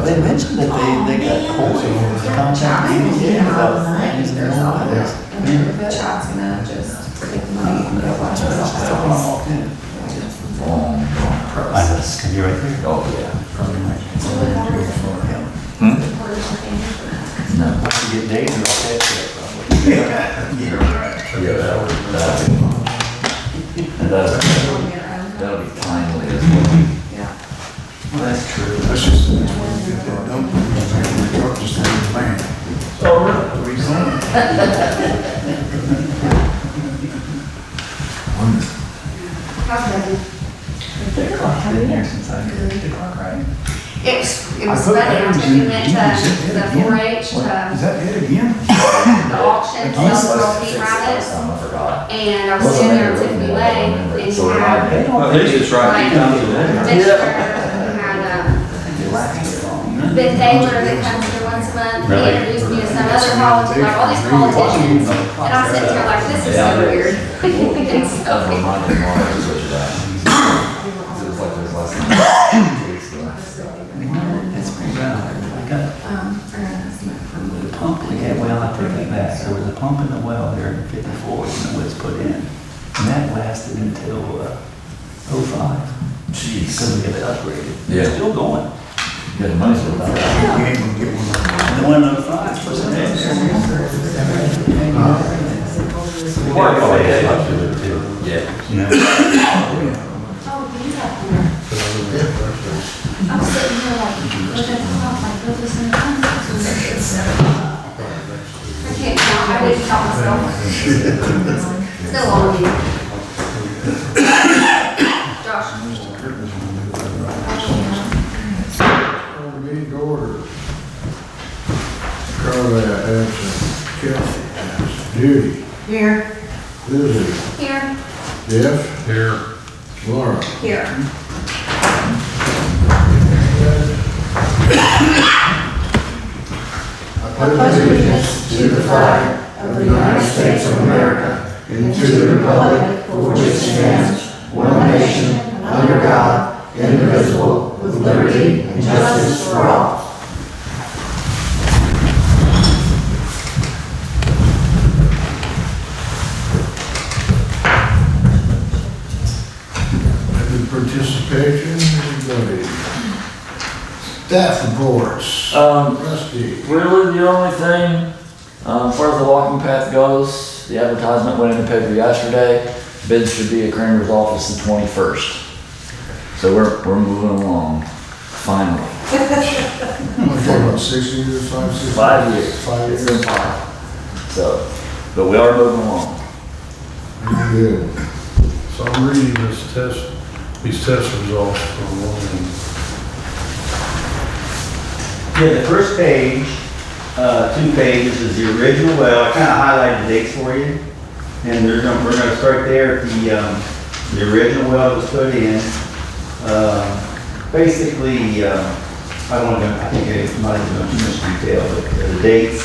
They mentioned that they got contacted about using their own ideas. Chad's gonna just take the money and go watch it. I know, this can be right there. Oh, yeah. No. Once you get days, you'll catch that probably. Yeah, that'll be timely as well. Well, that's true. That's just, when you get that dump, the truck just had a plan. Been here since I heard 8 o'clock, right? It was funny, I took him into the 4-H, Is that it again? the auction, to sell girl feed rabbits. I forgot. And I was sitting there in Tiffany Way, and he So had At least it's right. like Mixer, he had Ben Taylor that comes here once a month, he introduced me to some other college, like all these politicians. And I'm sitting here like, this is so weird. It's so That weird. reminded me more of switch that. It was like this last night. 2 weeks ago. It's pretty round. I got the pump, well, I take that back. There was a pump in the well there in 54 when it was put in. And that lasted until 05. Jeez. Because we got it upgraded. Yeah. It's still going. You got the money for You that. ain't gonna get one of And the one in 05 was in there. Yeah. You know? I'm sitting here like, look at the clock, like, look this in the I can't count, I didn't count myself. Still on me. Josh. Meeting to order. Carla absent, Kathy absent, Judy, Here. Lizzie, Here. Jeff, Here. Laura. Here. I pledge allegiance to the flag of the United States of America and to the republic for which it stands, one nation, under God, indivisible, with liberty and justice for all. Any participation, anybody? Staff reports. Rusty. Really, the only thing, as far as the walking path goes, the advertisement went in the paper yesterday. Bids should be at Kramer's office the 21st. So we're moving along, finally. We're talking about 6 years, 5, 6? 5 years. 5 It's years. been 5. So, but we are moving along. Good. So I'm reading these test results from one. Yeah, the first page, 2 pages is the original well. I kind of highlighted the dates for you. And we're gonna start there at the original well that was put in. Basically, I don't want to, I think I'm not even going too much detail, but the dates,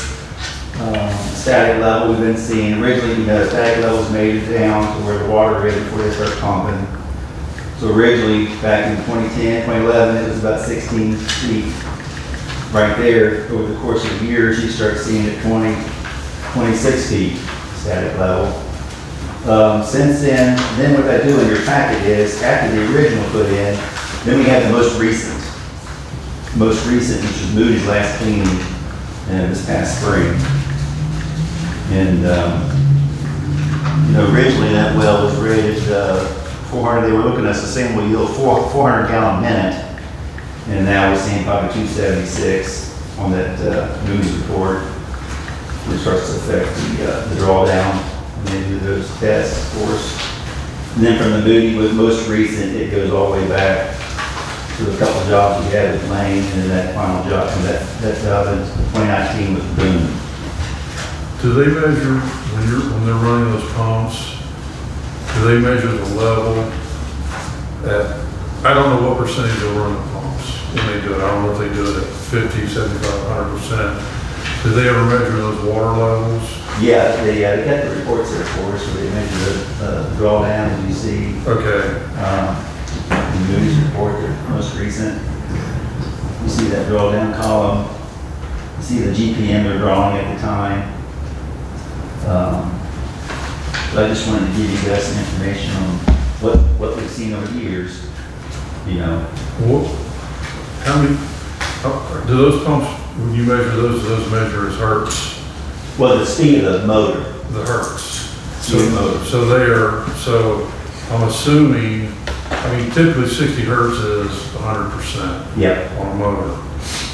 static level we've been seeing. Originally, static levels made it down to where the water is before they start pumping. So originally, back in 2010, 2011, it was about 16 feet. Right there, over the course of years, you start seeing it 26 feet static level. Since then what I do in your packet is, after the original put in, then we have the most recent, which is Moody's last cleaning this past spring. And, originally that well was rated 400, they were looking at sustainable yield 400 gallon a minute. And now we're seeing probably 276 on that Moody's report, which starts to affect the drawdown. And they do those tests, of course. And then from the Moody, with most recent, it goes all the way back to a couple of jobs we had with Lane, and then that final job, and that job in 2019 with Boone. Do they measure, when they're running those pumps, do they measure the level at, I don't know what percentage they'll run the pumps when they do it. I don't know if they do it at 50, 75, 100%. Do they ever measure those water levels? Yeah, they got the reports there for us, where they measure the drawdown, as you see. Okay. The Moody's report, the most recent. You see that drawdown column, you see the GPM they're drawing at the time. But I just wanted to give you guys some information on what we've seen over the years, you know. How many, do those pumps, when you measure those measure as hertz? Well, the speed of the motor. The hertz. Speed of the motor. So they are, so I'm assuming, I mean, typically 60 hertz is 100% Yep. on a motor.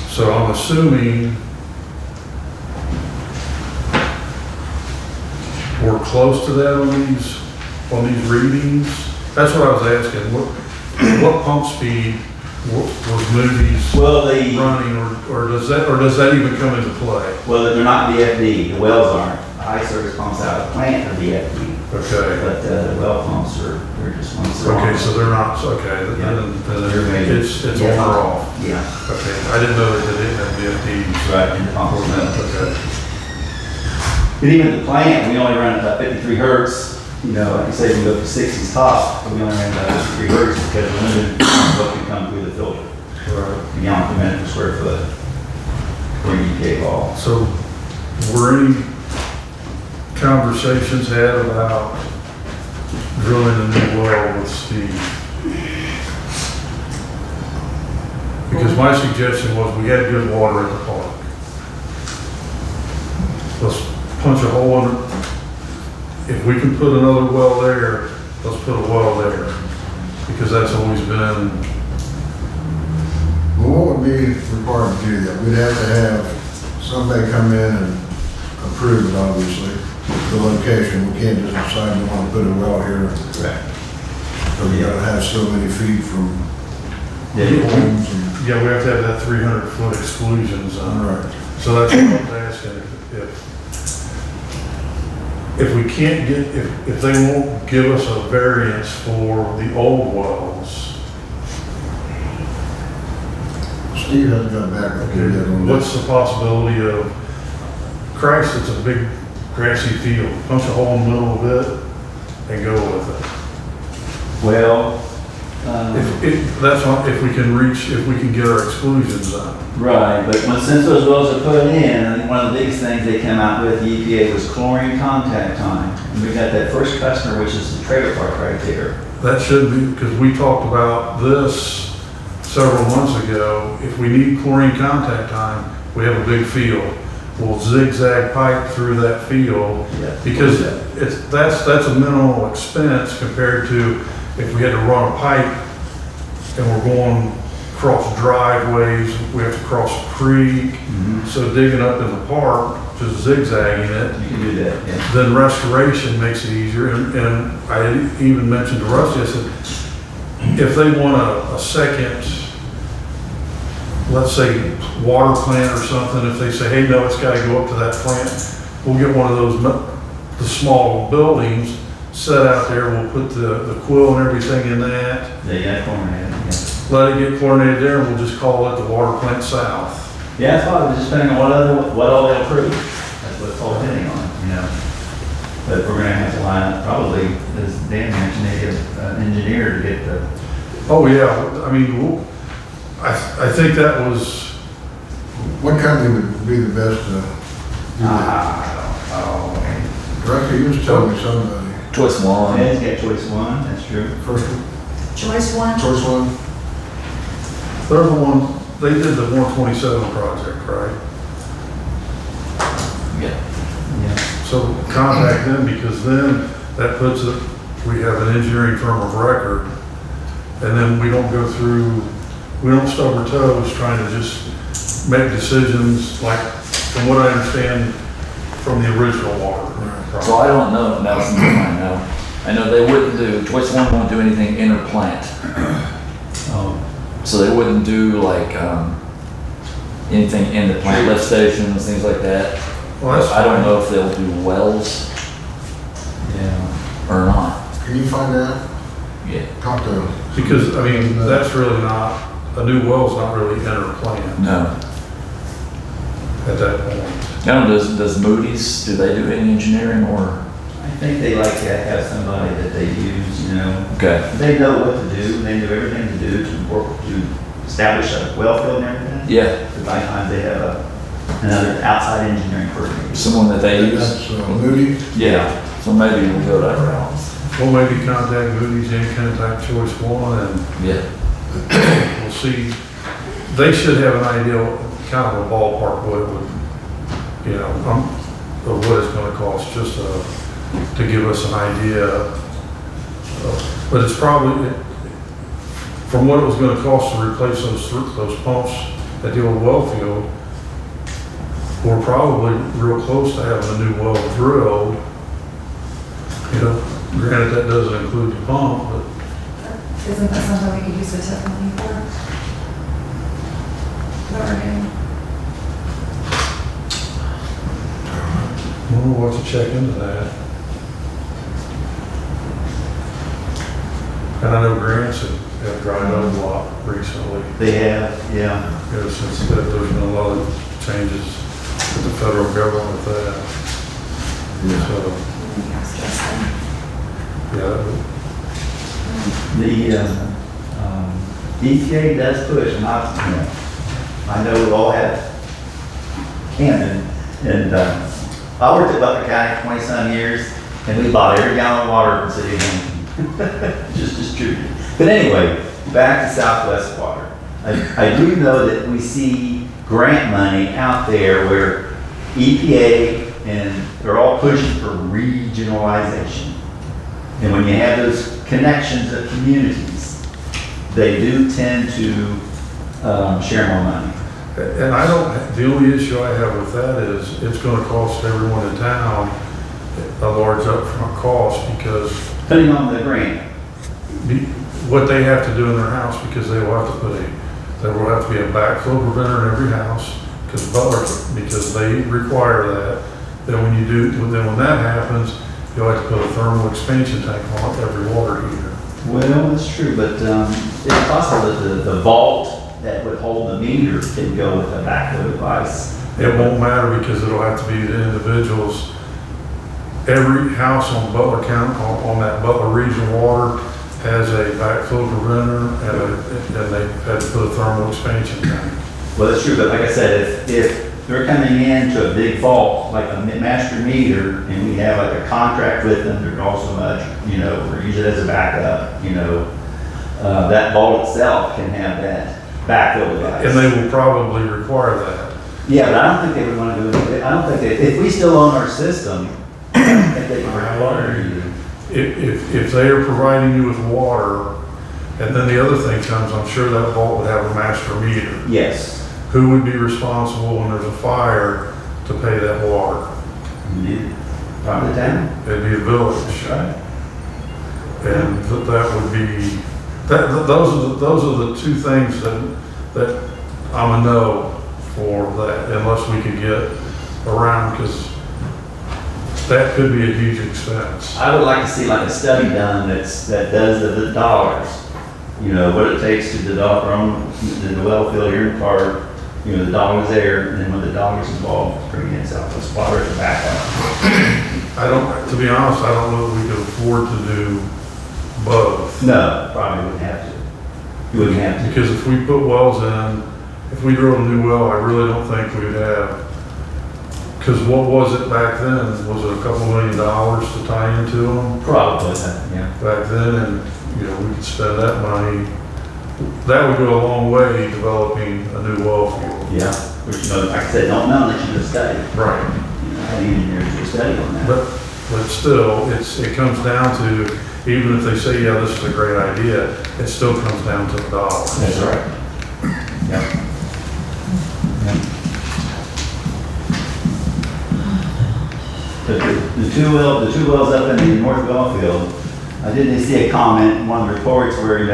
So I'm assuming we're close to that on these readings. That's what I was asking. What pump speed was Moody's Well, running, or does that even come into play? well, they're not VFD. The wells aren't. The high service pumps out of the plant are VFD, Okay. but the well pumps they're just ones. that are Okay, on. so they're not, okay, then They're measured. it's Yeah. on or off. Yeah, Okay, I didn't know that they didn't have VFDs. right, and the pumps. Okay. But even at the plant, we only run about 53 hertz. You know, like you say, we can go up to 60s top, but we only run about 53 hertz because we're limited to what can come through the filter. Right. The gallon per minute per square foot. For EPA law. So were any conversations had about drilling a new well with Steve? Because my suggestion was we had good water in the park. Let's punch a hole in it. If we can put another well there, let's put a well there. Because that's always been, Well, what would be required to do that? We'd have to have somebody come in and approve it, obviously, the location. We can't just decide we want to put a well here. Correct. So we gotta have so many feet from Yeah. homes and. yeah, we have to have that 300-foot exclusion zone. Right. So that's what I was asking, if we can't get, if they won't give us a variance for the old wells, Steve hasn't got back up here yet on what's this. the possibility of, Christ, it's a big grassy field, punch a hole in the middle of it and go with it. Well, If we can get our exclusion zone. right, but since those wells are put in, I think one of the biggest things they came out with, the EPA, was chlorine contact time. And we got that first customer, which is the trailer park right there. That should be, because we talked about this several months ago. If we need chlorine contact time, we have a big field. We'll zigzag pipe through that field Yeah. because that's a minimal expense compared to if we had to run a pipe and we're going across driveways, we have to cross a creek. So digging up in the park, just zigzagging it, You can do that, yeah. then restoration makes it easier. And I even mentioned to Rusty, I said, if they want a second, let's say, water plant or something, if they say, hey, no, it's gotta go up to that plant, we'll get one of those, the small buildings set out there, we'll put the quill and everything in that, They got chlorinated, yeah. let it get chlorinated there, and we'll just call it the water plant south. Yeah, that's why, just depending on what all they'll approve. That's what it's all depending on, you know. But we're gonna have to line up, probably, as Dan mentioned, maybe an engineer to get the, Oh, yeah, I mean, I think that was, What company would be the best to do that? Rusty, you was telling me somebody. Choice one. Ed's got choice one, that's true. First one, Choice one. choice one? they're the one, they did the 127 project, right? Yeah. Yeah. So contact them, because then that puts it, we have an engineering firm of record, and then we don't go through, we don't stub our toes trying to just make decisions like, from what I understand, from the original water. So I don't know, Nelson, I know they wouldn't do, Choice One won't do anything inter-plant. Oh, So they wouldn't do like, anything in the plant, lift stations, things like that. Well, that's I don't fine. know if they'll do wells yeah. or not. Can you find out? Yeah. Talk to. Because, I mean, that's really not, a new well's not really inter-plant No. at that point. Now, does Moody's, do they do any engineering or? I think they like to have somebody that they use, you know. Okay. They know what to do, they know everything to do to establish a well field and everything? Yeah, Because by times they have another outside engineering firm. someone that they use. That's Moody. Yeah, so maybe we'll go that route. Well, maybe contact Moody's and contact Choice One, and Yeah. we'll see. They should have an idea, kind of a ballpark what it would, you know, of what it's gonna cost, just to give us an idea. But it's probably, from what it was gonna cost to replace those pumps at the old well field, we're probably real close to having a new well drilled. You know, granted, that doesn't include the pump, but Isn't that something we could use the TIF money for? That we're getting? we'll have to check into that. And I know grants have dried up a lot recently, They have, yeah. since there's been a lot of changes with the federal government with that. So, Maybe ask Justin. yeah, The EPA does push, and I know we all have Camden, and I worked at Butler County 20-some years, and we bought every gallon of water from City of Hampton. Just distributed. But anyway, back to Southwest Water. I do know that we see grant money out there where EPA and they're all pushing for regionalization. And when you have those connections of communities, they do tend to share more money. and the only issue I have with that is it's gonna cost everyone in town a large upfront cost because Depending on the grant. what they have to do in their house, because they will have to there will have to be a backflow preventer in every house, because they require that. Then when that happens, you'll have to put a thermal expansion tank on every water heater. Well, that's true, but it's possible that the vault that would hold the meter can go with a backflow device. It won't matter because it'll have to be the individuals. Every house on Butler County, on that Butler region water has a backflow preventer and they had to put a thermal expansion tank. Well, that's true, but like I said, if they're coming into a big vault, like a master meter, and we have like a contract with them, they're also much, we use it as a backup, that vault itself can have that backflow device. And they will probably require that. Yeah, but I don't think they would want to do it. I don't think if we still own our system, I don't think they can require you. If they are providing you with water, and then the other thing comes, I'm sure that vault would have a master meter. Yes. Who would be responsible when there's a fire to pay that water? Probably the town. It'd be the village. Right. And that would be, those are the two things that I'm a no for that, unless we could get around, because that could be a huge expense. I would like to see like a study done that does the dollars, what it takes to develop our own, the well field here in Carter, the dollars there, and then when the dollars involved, bring in Southwest Water as a backup. To be honest, I don't know that we could afford to do both. No, probably wouldn't have to. You wouldn't have to. Because if we put wells in, if we drill a new well, I really don't think we'd have, because what was it back then? Was it a couple $1 million to tie into them? Probably, yeah. Back then, and, we could spend that money. That would go a long way developing a new well field. Yeah, which, like I said, don't know unless you do a study. Right. I need engineers to do a study on that. But still, it comes down to, even if they say, yeah, this is a great idea, it still comes down to the dollars. That's right. Yeah. The two wells up in the North Wellfield, I didn't see a comment in one of the reports where,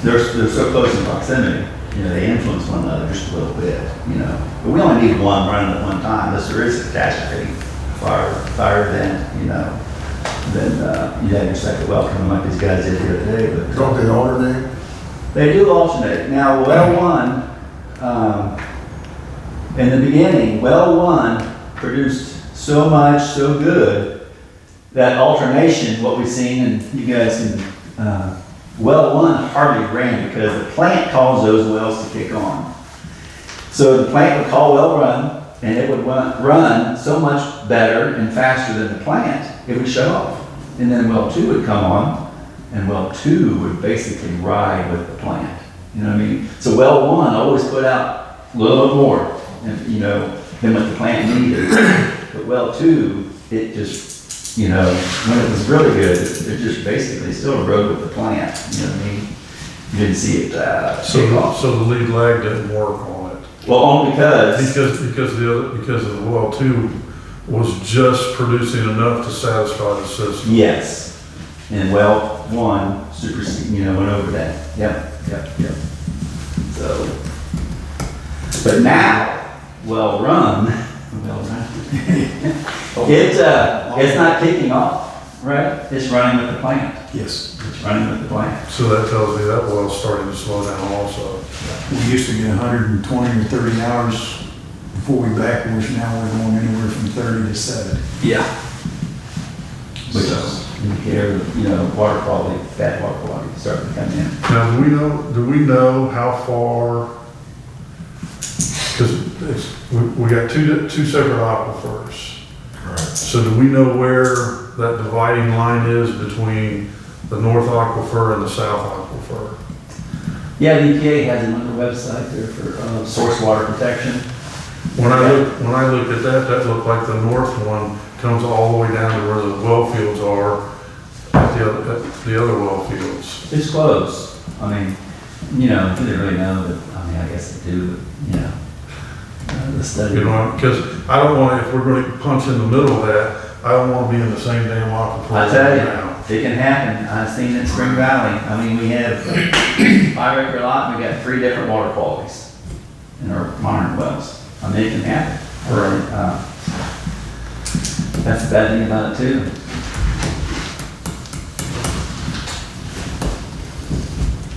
they're so close in proximity, they influence one another just a little bit, But we only need one running at one time, unless there is a catastrophe, fire event, then you have your second well coming like these guys did here today, but. Don't they alternate? They do alternate. Now, well one, in the beginning, well one produced so much, so good, that alternation, what we've seen, and you guys can well one hardly ran because the plant caused those wells to kick on. So the plant would call well run, and it would run so much better and faster than the plant, it would shut off. And then well two would come on, and well two would basically ride with the plant. You know what I mean? So well one always put out a little bit more, and, you know, than what the plant needed. But well two, it just, you know, when it was really good, it just basically still rode with the plant. You know what I mean? You didn't see it take off. So the lead lag didn't work on it. Well, only because Because the well two was just producing enough to satisfy the system. yes, and well one went over that. Yep. So, but now, well run, it's not kicking off, right? It's running with the plant. Yes. It's running with the plant. So that tells me that well's starting to slow down also. We used to get 120 or 30 hours before we backwash. Now we're going anywhere from 30 to 70. Yeah. Which is indicator, you know, water quality, bad water quality starting to come in. Now, do we know how far, because we got two separate aquifers. Right. So do we know where that dividing line is between the north aquifer and the south aquifer? Yeah, the EPA has another website there for source water protection. When I looked at that, that looked like the north one comes all the way down to where the well fields are at the other well fields. It's close. I mean, you know, do they really know, but I mean, I guess they do, but, you know, the study. You know, because I don't want, if we're going to punch in the middle of that, I don't want to be in the same damn aquifer. I tell now. you, it can happen. I've seen it in Spring Valley. I mean, we have 5-acre lot, and we got 3 different water qualities in our modern wells. I mean, it can happen. That's the bad thing about it too.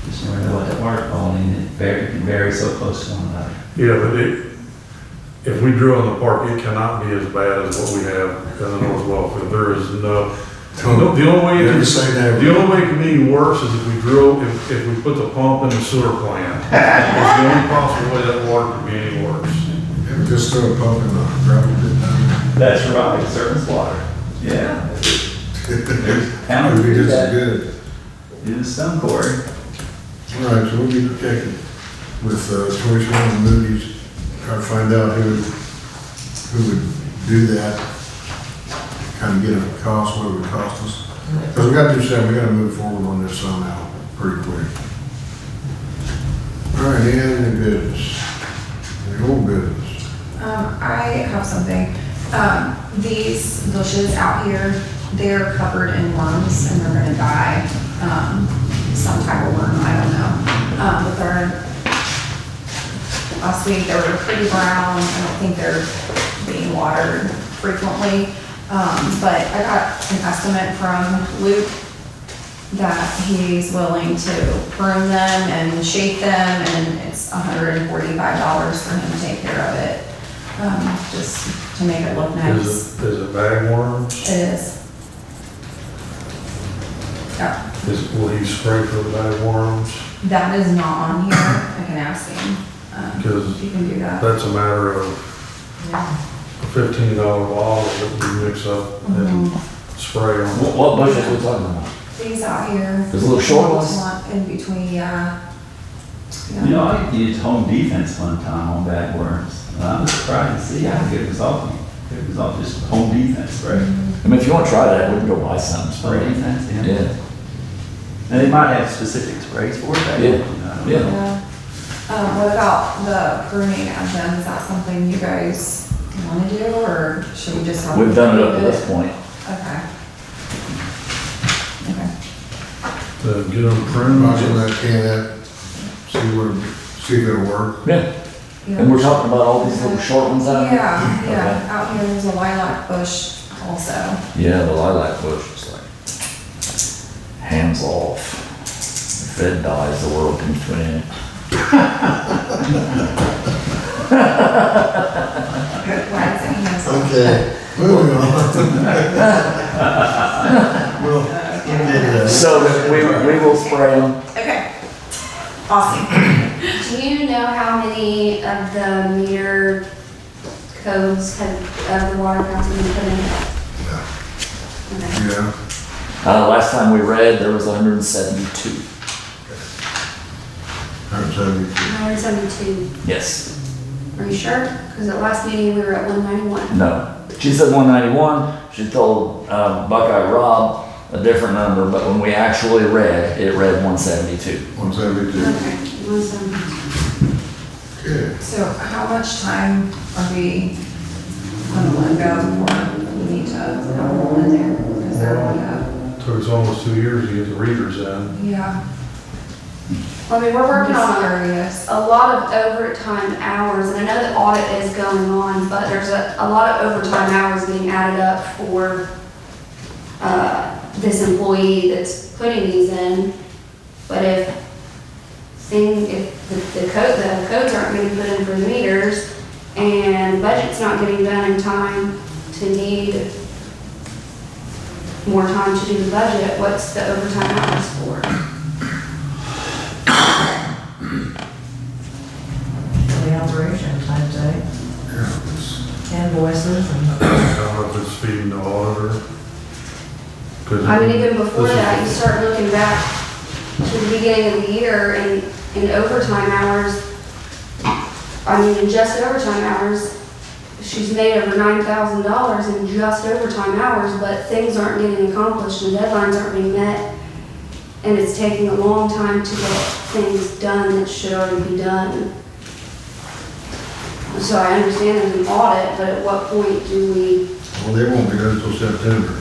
Just never know what that water quality, and it can vary so close to one another. Yeah, but if we drill in the park, it cannot be as bad as what we have in the north well field. There is the only way it can be any worse is if we drill, if we put the pump in the sewer plant. It's the only possible way that water could be any worse. Just throw a pump in the gravel pit down That's right, surface water. Yeah. there. There's pounds It'd be to do just as that. good. Do some core. All right, so we'll be checking with Choice One and Moody's, try to find out who would do that, kind of get a cost, what it would cost us. Because we got to do something, we got to move forward on this somehow, pretty quick. All right, any other new business? Any old business? I have something. These bushes out here, they're covered in worms and they're gonna die. Some type of worm, I don't know. But last week they were pretty brown. I don't think they're being watered frequently. But I got an estimate from Luke that he's willing to prune them and shape them, and it's $145 for him to take care of it. Just to make it look nice. Is it bagworms? It is. Yeah, Will he spray for the bagworms? that is not on here. I can ask him. Because If you can do that. that's a matter of Yeah. a $15 bottle that we mix up and spray on. What bushes are we talking about? These out here. Those little short ones? In between, yeah. You know, I used home defense one time on bagworms. I was surprised to see how good result. Good result, just home defense, right? I mean, if you want to try that, we can go buy some. Spray defense, yeah. Yeah, And they might have specific sprays for that. Yeah. you know, I don't Yeah. know. Yeah. What about the pruning of them? Is that something you guys want to do, or should we just have? we've done it up to this point. Okay. Okay. Get them pruned. Watch that can, see if it'll work. Yeah, and we're talking about all these little short ones out here? Yeah, Okay. yeah, out here there's a lilac bush also. Yeah, the lilac bush is like, hands off. If it dies, the world comes to an end. Why is it hands off? Okay, moving on. Well, So so that we will spray them. Okay. Awesome. Do you know how many of the meter codes of the water accounts have been put in? Okay. Yeah, Last time we read, there was 172. 172. 172. Yes. Are you sure? Because at last meeting, we were at 191. No. She said 191. She told Buckeye Rob a different number, but when we actually read, it read 172. 172. Okay, 172. Okay. So how much time are we gonna let go before we need to have them in there? Because they're going up. Took us almost 2 years to get the readers in. Yeah. I mean, we're working on Serious. a lot of overtime hours, and I know that audit is going on, but there's a lot of overtime hours being added up for this employee that's putting these in. But if the codes aren't getting put in for the meters, and budget's not getting done in time to need more time to do the budget, what's the overtime hours for? The operation, I'd say, Yeah, it's- invoices and. I don't know if it's feeding the auditor. 'Cause I mean, even before this is- that, you start looking back to the beginning of the year and in overtime hours, I mean, in just overtime hours, she's made over $9,000 in just overtime hours, but things aren't getting accomplished and deadlines aren't being met. And it's taking a long time to get things done that should already be done. So I understand there's an audit, but at what point do we, Well, they won't be done until September.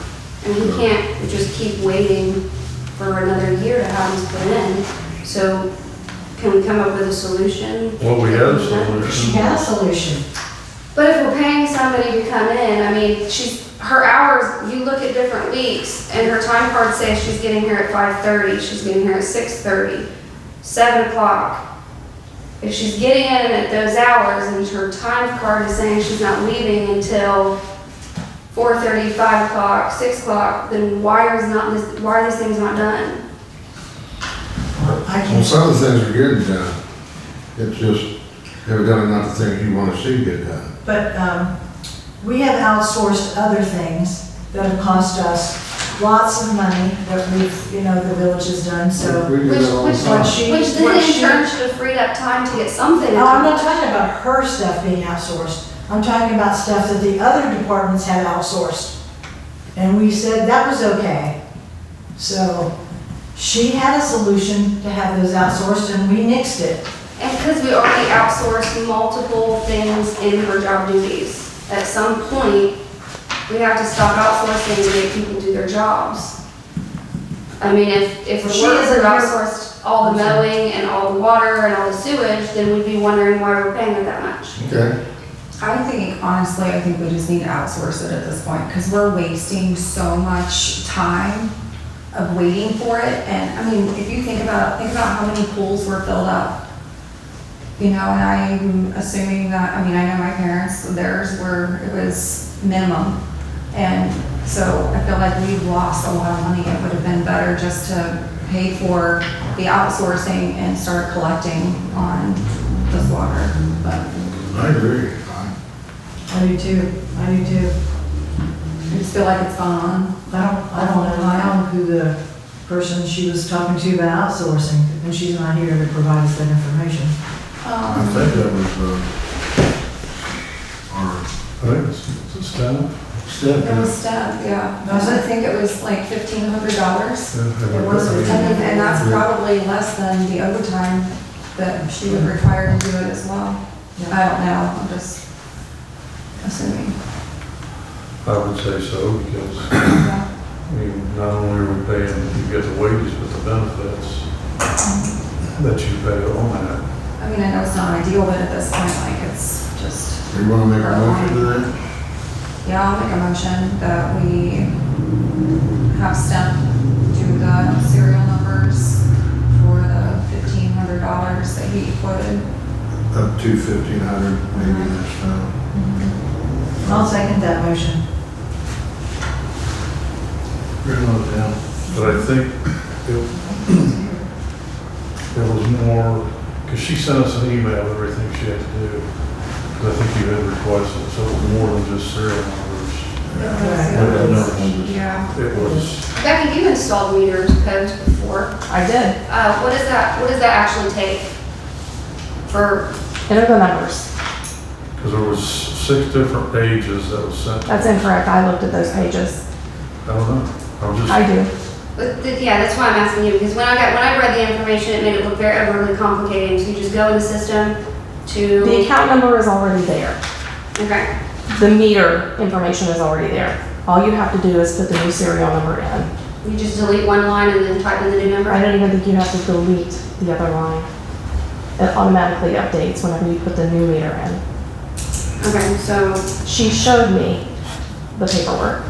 and we can't just keep waiting for another year to have these put in. So can we come up with a solution? Well, we had a She solution. has a solution. But if we're paying somebody to come in, I mean, her hours, you look at different weeks, and her time card says she's getting here at 5:30, she's getting here at 6:30, 7 o'clock. If she's getting in at those hours and her time card is saying she's not leaving until 4:30, 5 o'clock, 6 o'clock, then why are these things not done? I Well, can't, some of the things are getting done. It's just evidently not the things you want to see get done. but, we have outsourced other things that have cost us lots of money that we've, the village has done, so. We do that all the Which- time. Which then in turn should have freed up time to get something. No, I'm not accomplished. talking about her stuff being outsourced. I'm talking about stuff that the other departments had outsourced. And we said that was okay. So she had a solution to have those outsourced and we nixed it. And because we already outsourced multiple things in her job duties, at some point, we have to stop outsourcing and make people do their jobs. I mean, if Well, the she workers isn't have here- outsourced all the mowing and all the water and all the sewage, then we'd be wondering why we're paying her that much. Okay. I think, honestly, I think we just need to outsource it at this point, because we're wasting so much time of waiting for it, and, I mean, if you think about how many pools were filled up. And I'm assuming that, I know my parents, theirs it was minimum, and so I feel like we've lost a lot of money. It would have been better just to pay for the outsourcing and start collecting on this water, but. I agree. I do too. I do too. I just feel like it's gone on. I don't know who the person she was talking to about outsourcing, and she's not here to provide us that information. I think that was, our I think it's a staff. step. It was Steph, yeah. I think it was like $1,500. It was. And that's probably less than the overtime that she would require to do it as well. I don't know, I'm just assuming. I would say so, because, Yeah. I mean, not only are we paying, you get the wages, but the benefits that you pay on that. I know it's not ideal, but at this point, like, it's just, You want to make a motion to that? yeah, I'll make a motion that we have Steph do the serial numbers for the $1,500 that he quoted. Up to 1,500, maybe that's now. I'll second that motion. Written on it down. But I think There was more, because she sent us an email of everything she had to do. Because I think you had requested, it, so it was more than just serial numbers. Yeah, It was, Becky, you installed meters codes before. I did. What does that actually take for, Enter the numbers. because there was 6 different pages that was sent. to That's us. incorrect. I looked at those pages. I don't know. I was just. I do. yeah, that's why I'm asking you, because when I read the information, it made it look very overly complicated. So you just go in the system The to, account number is already there. okay, The meter information is already there. All you have to do is put the new serial number in. you just delete one line and then type in the new number? I don't even think you have to delete the other line. It automatically updates whenever you put the new meter in. Okay, so, She showed me the paperwork.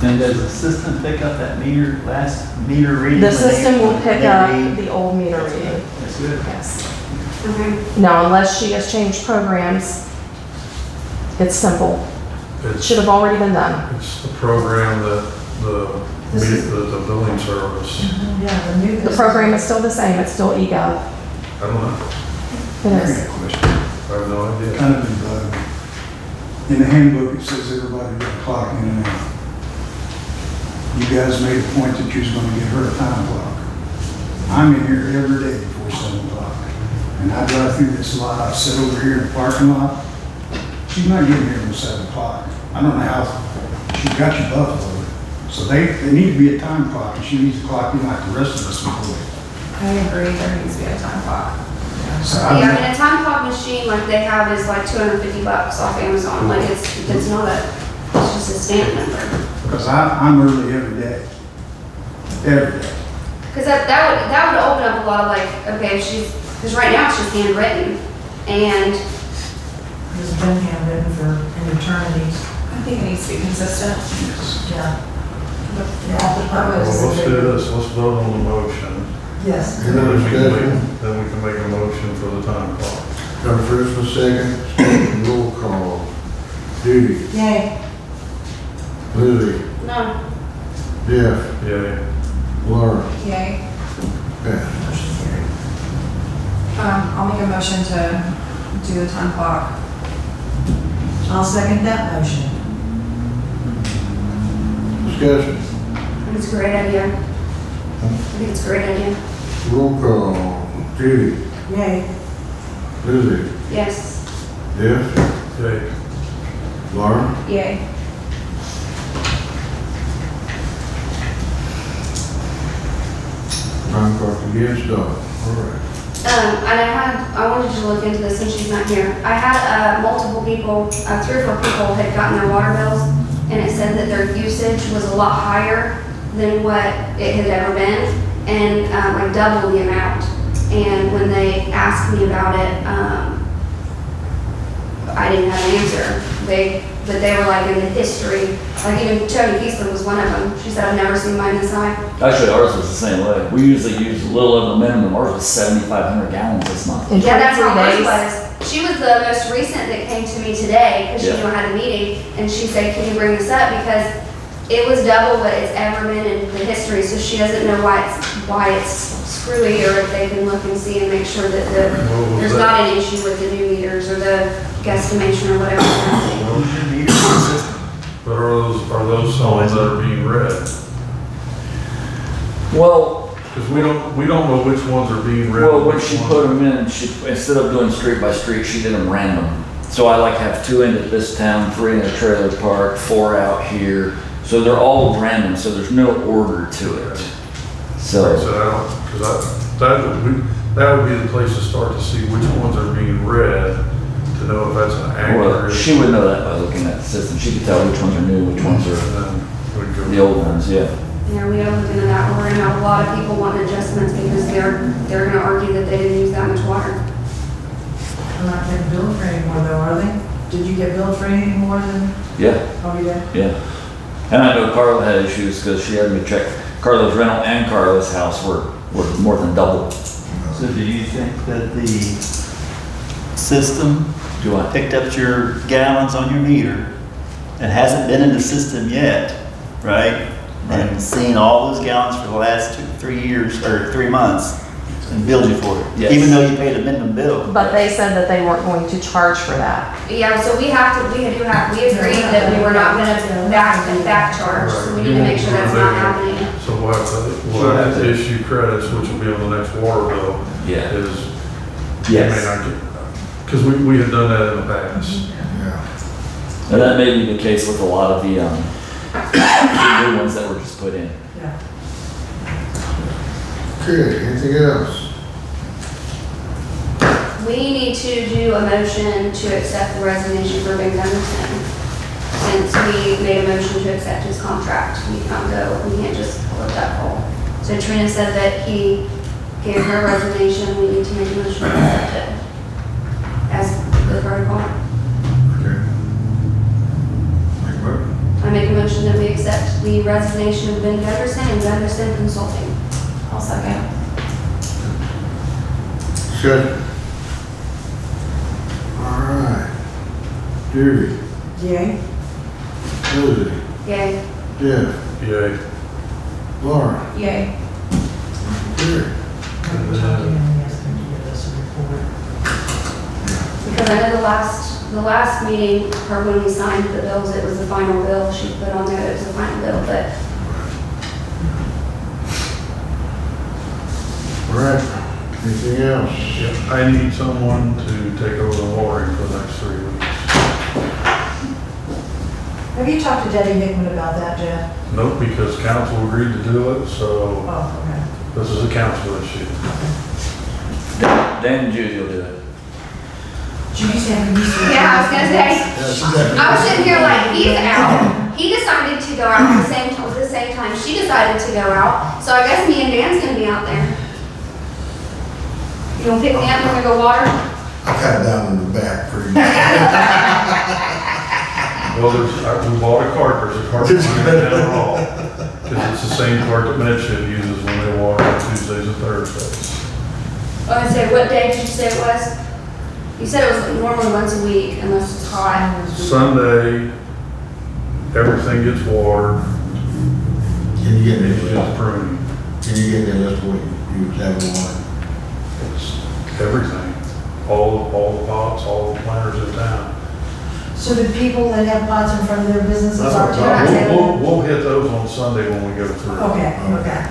And does the system pick up that last meter reading? The when they- system will when pick they up read? the old meter reading. That's good. Yes. okay, Now, unless she has changed programs, it's simple. It's, Should have already been done. it's the program that the billing service, Yeah, the new. The program is still the same. It's still eGov. I don't know. It I is. got a question. I have no idea. Kind of involved. In the handbook, it says everybody got a clock in and out. You guys made a point that you was gonna get her a time clock. I'm in here every day before 7 o'clock. And I drive through this lot, I sit over here in the parking lot. She's not getting here until 7 o'clock. I don't know how, she's got you buffaloed. So they need to be a time clock, and she needs to clock in like the rest of us employees. I agree. There needs to be a time clock. So yeah, I mean, a time clock machine like they have is like $250 off Amazon, like it's not it's just a stamp number. Because I'm early every day. Every day. Because that would open up a lot of like, okay, because right now it's just handwritten, and It's been handwritten for an eternity. I think it needs to be consistent. Yeah. Well, let's do this, let's vote on the motion. Yes. And then we can make a motion for the time clock. Got a first and second, roll call. Judy, Yay. Lizzie, no. Jeff, Yay. Laura, Yay. Pat. I'll make a motion to do the time clock. I'll second that motion. Discussion, I think it's a great idea. I think it's a great idea. roll call. Judy, Yay. Lizzie, Yes. Jeff, Yay. Laura, Yay. time clock again, stop. All right. I wanted to look into this since she's not here. I had multiple people, 3 or 4 people had gotten their water bills, and it said that their usage was a lot higher than what it had ever been, and like double the amount. And when they asked me about it, I didn't have an answer. But they were like in the history, like even Tony Keesler was one of them. She said, I've never seen mine this high. Actually, ours was the same way. We usually use a little over the minimum. Ours was 7,500 gallons this month. In Yeah, that's how 23 hers days. was. She was the most recent that came to me today because she Yeah. knew I had a meeting, and she said, "Can you bring this up because it was double what it's ever been in the history." So she doesn't know why it's screwy, or if they can look and see and make sure that What was there's that? not an issue with the new meters or the guesstimation or whatever. Who's your meter system? But are those songs that are being read? Well, Because we don't know which ones are being read. well, and when which she ones- put them in, instead of doing street by street, she did them random. So I like have 2 into this town, 3 in the trailer park, 4 out here. So they're all random, so there's no order to it. Like I So, said, I don't, because that would be the place to start to see which ones are being read, to know if that's an well, accurate. she would know that by looking at the system. She could tell which ones are new, which ones are And then we'd go. the old ones, yeah. Yeah, we are looking at that. We're gonna have a lot of people wanting adjustments because they're gonna argue that they didn't use that much water. I'm not getting billed for any more though, are they? Did you get billed for anything more than, Yeah, oh, you did? yeah. And I know Carla had issues because she had me check Carla's rental and Carla's house were more than double. So do you think that the system Do I? picked up your gallons on your meter? It hasn't been in the system yet, right? and seen all those gallons for the last 3 years, or 3 months, and billed you for it, Yes. even though you paid a minimum bill. But they said that they weren't going to charge for that. Yeah, so we agreed that we were not gonna back charge, so we need to make sure that's not happening. So we'll have to issue credits, which will be on the next water bill, Yeah. is, you may Yes. not get, because we had done that in the past. And that may be the case with a lot of the new ones that were just put in. Okay, anything else? We need to do a motion to accept the resignation for Ben Gunderson. Since we made a motion to accept his contract, we can't just let that fall. So Trina said that he gave her resignation, we need to make a motion to accept it as the protocol. Okay. Make a motion. I make a motion that we accept the resignation of Ben Gunderson and Gunderson Consulting. I'll second. Discussion. All right. Judy, Yay. Susie, Yay. Jeff, Yay. Laura, Yay. Jerry. Because I know the last meeting, or when we signed the bills, it was the final bill. She put on there it was the final bill, but All right. Anything else? Yeah, I need someone to take over the watering for the next 3 weeks. Have you talked to Debbie Hickman about that, Jeff? Nope, because council agreed to do it, so Oh, okay. this is a council issue. Dan and Judy will do it. Judy's having these. yeah, I was gonna say, I was sitting here like, he's out. He decided to go out at the same time she decided to go out. So I guess me and Dan's gonna be out there. You gonna pick me up when we go water? I cut it down in the back for you. Well, we bought a cart, there's a cart behind the town hall. Because it's the same cart that Medship uses when they water on Tuesdays and Thursdays. Oh, I said, what day did you say it was? You said it was normally once a week unless it's hot. Sunday, everything gets watered, Can you get me, it's just pruning. can you get me a list of what you was having on? It's everything. All the pots, all the planters in town. So the people that have pots in front of their businesses That's are what I'm doing talking it? We'll hit those on Sunday when we go through. Okay, okay.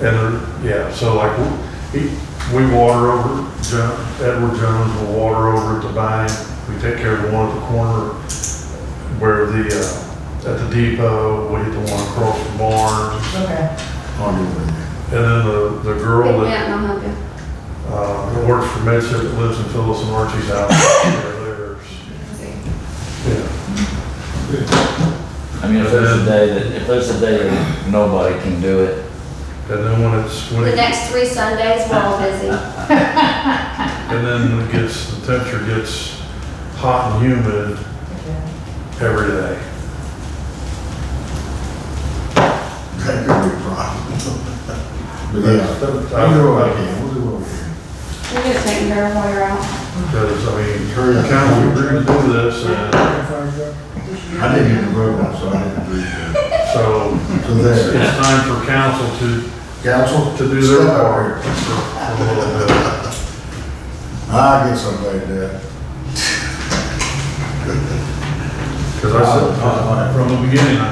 And so like we water over, Edward Jones will water over at the bank. We take care of the one at the corner where at the depot, we hit the one across the barns. Okay. I'll do it. And then the girl Pick me that, up and I'll help you. that works for Medship that lives in Phyllis and Archie's house. Theirs. Yeah. I mean, if there's a day that nobody can do it, And then when The it, next 3 Sundays, we're all busy. and then when the temperature gets hot and humid every day. That could be a problem. But yeah, I'll do what I can, we'll do what we can. We're just taking care of while you're out. Because, I mean, Hurry up. council agreed to do this, and I didn't get the vote on, so I didn't agree to it. so So there, it's time for council council, to do their step up part here. for a little bit. I'll get somebody to do that. Because I said, from the beginning, I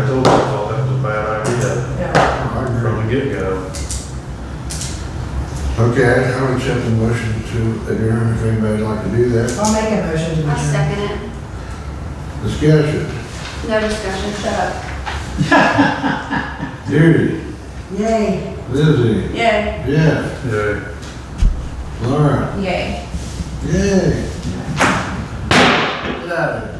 told you I thought that was a bad idea I agree. from the get-go. Okay, I would accept the motion to adjourn if anybody'd like to do that. I'll make a motion to I'll adjourn. second it. Discussion. No discussion, shut up. Judy, Yay. Lizzie, Yay. Jeff, Yeah. Laura, Yay. yay. Get out of here.